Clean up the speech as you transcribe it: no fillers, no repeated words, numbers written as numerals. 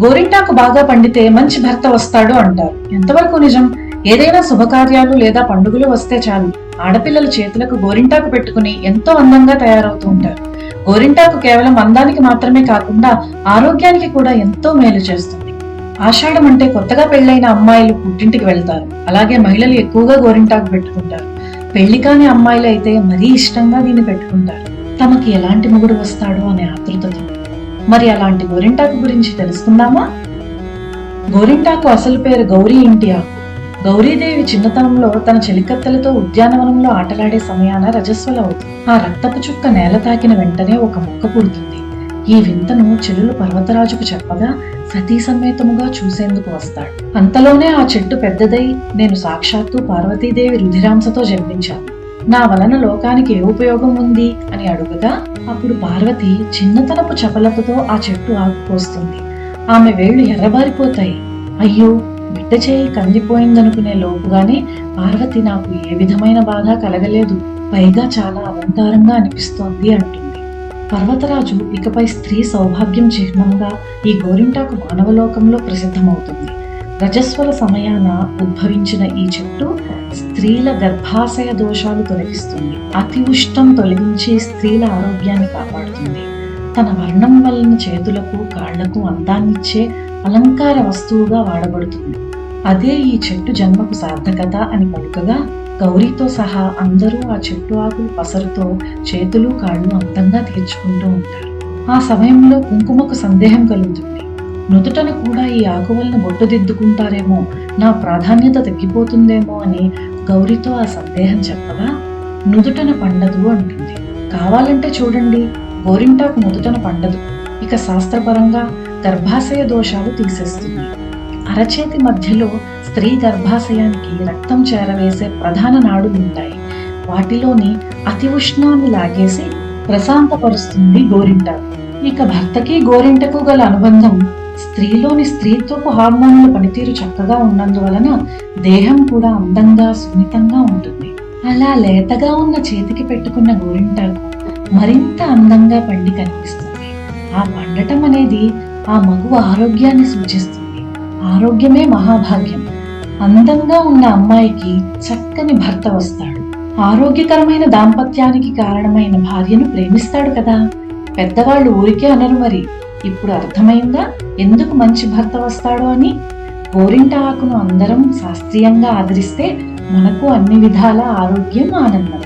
గోరింటాకు బాగా పండితే మంచి భర్త వస్తాడు అంటారు. ఎంతవరకు నిజం? ఏదైనా శుభకార్యాలు లేదా పండుగలు వస్తే చాలు ఆడపిల్లల చేతులకు గోరింటాకు పెట్టుకుని ఎంతో అందంగా తయారవుతూ ఉంటారు. గోరింటాకు కేవలం అందానికి మాత్రమే కాకుండా ఆరోగ్యానికి కూడా ఎంతో మేలు చేస్తుంది. ఆషాఢం అంటే కొత్తగా పెళ్లైన అమ్మాయిలు పుట్టింటికి వెళ్తారు. అలాగే మహిళలు ఎక్కువగా గోరింటాకు పెట్టుకుంటారు. పెళ్లి కాని అమ్మాయిలు అయితే మరీ ఇష్టంగా దీన్ని పెట్టుకుంటారు. తమకి ఎలాంటి మొగుడు వస్తాడో అనే ఆతృతతో. మరి అలాంటి గోరింటాకు గురించి తెలుసుకుందామా? గోరింటాకు అసలు పేరు గౌరీ ఇంటి ఆకు. గౌరీదేవి చిన్నతనంలో తన చెలికత్తెలతో ఉద్యానవనంలో ఆటలాడే సమయాన రజస్వలవుతుంది. ఆ రక్తపు చుక్క నేల తాకిన వెంటనే ఒక మొక్క పుడుతుంది. ఈ వింతను చెలులు పర్వతరాజుకు చెప్పగా సతీ సమేతముగా చూసేందుకు వస్తాడు. అంతలోనే ఆ చెట్టు పెద్దదై, నేను సాక్షాత్తు పార్వతీదేవి రుధిరాంశతో జన్మించాను, నా వలన లోకానికి ఏ ఉపయోగం ఉంది అని అడుగగా, అప్పుడు పార్వతి చిన్నతనపు చపలతతో ఆ చెట్టు ఆకు కోస్తుంది. ఆమె వేళ్లు ఎర్రబారిపోతాయి. అయ్యో, బిడ్డ చేయి కందిపోయిందనుకునే లోపుగానే పార్వతి నాకు ఏ విధమైన బాధ కలగలేదు, పైగా చాలా అలంకారంగా అనిపిస్తోంది అంటుంది. పర్వతరాజు ఇకపై స్త్రీ సౌభాగ్యం చిహ్నంగా ఈ గోరింటాకు మానవలోకంలో ప్రసిద్ధమవుతుంది. రజస్వల సమయాన ఉద్భవించిన ఈ చెట్టు స్త్రీల గర్భాశయ దోషాలు తొలగిస్తుంది, అతి ఉష్ణం తొలగించి స్త్రీల ఆరోగ్యాన్ని కాపాడుతుంది. తన వర్ణం వలన చేతులకు కాళ్లకు అందాన్నిచ్చే అలంకార వస్తువుగా వాడబడుతుంది. అదే ఈ చెట్టు జన్మకు సార్థకత అని పలుకగా, గౌరీతో సహా అందరూ ఆ చెట్టు ఆకులు పసరుతో చేతులు కాళ్ళు అందంగా తీర్చుకుంటూ ఉంటారు. ఆ సమయంలో కుంకుమకు సందేహం కలుగుతుంది. నుదుటను కూడా ఈ ఆకు వలన బొట్టు దిద్దుకుంటారేమో, నా ప్రాధాన్యత తగ్గిపోతుందేమో అని గౌరీతో ఆ సందేహం చెప్పగా, నుదుటన పండదు అంటుంది. కావాలంటే చూడండి, గోరింటాకు నుదుటన పండదు. ఇక శాస్త్రపరంగా గర్భాశయ దోషాలు తీసేస్తుంది. అరచేతి మధ్యలో స్త్రీ గర్భాశయానికి రక్తం చేరవేసే ప్రధాన నాడులుంటాయి. వాటిలోని అతి ఉష్ణాన్ని లాగేసి ప్రశాంతపరుస్తుంది గోరింటాకు. ఇక భర్తకి గోరింటకు గల అనుబంధం, స్త్రీలోని స్త్రీత్వపు హార్మోన్ల పనితీరు చక్కగా ఉన్నందువలన దేహం కూడా అందంగా సున్నితంగా ఉంటుంది. అలా లేతగా ఉన్న చేతికి పెట్టుకున్న గోరింటాకు మరింత అందంగా పండి కనిపిస్తుంది. ఆ పండటం అనేది ఆ మగువ ఆరోగ్యాన్ని సూచిస్తుంది. ఆరోగ్యమే మహాభాగ్యం. అందంగా ఉన్న అమ్మాయికి చక్కని భర్త వస్తాడు. ఆరోగ్యకరమైన దాంపత్యానికి కారణమైన భార్యను ప్రేమిస్తాడు కదా. పెద్దవాళ్ళు ఊరికే అనరు మరి. ఇప్పుడు అర్థమైందా ఎందుకు మంచి భర్త వస్తాడో అని? గోరింట ఆకును అందరం శాస్త్రీయంగా ఆదరిస్తే మనకు అన్ని విధాల ఆరోగ్యం, ఆనందం.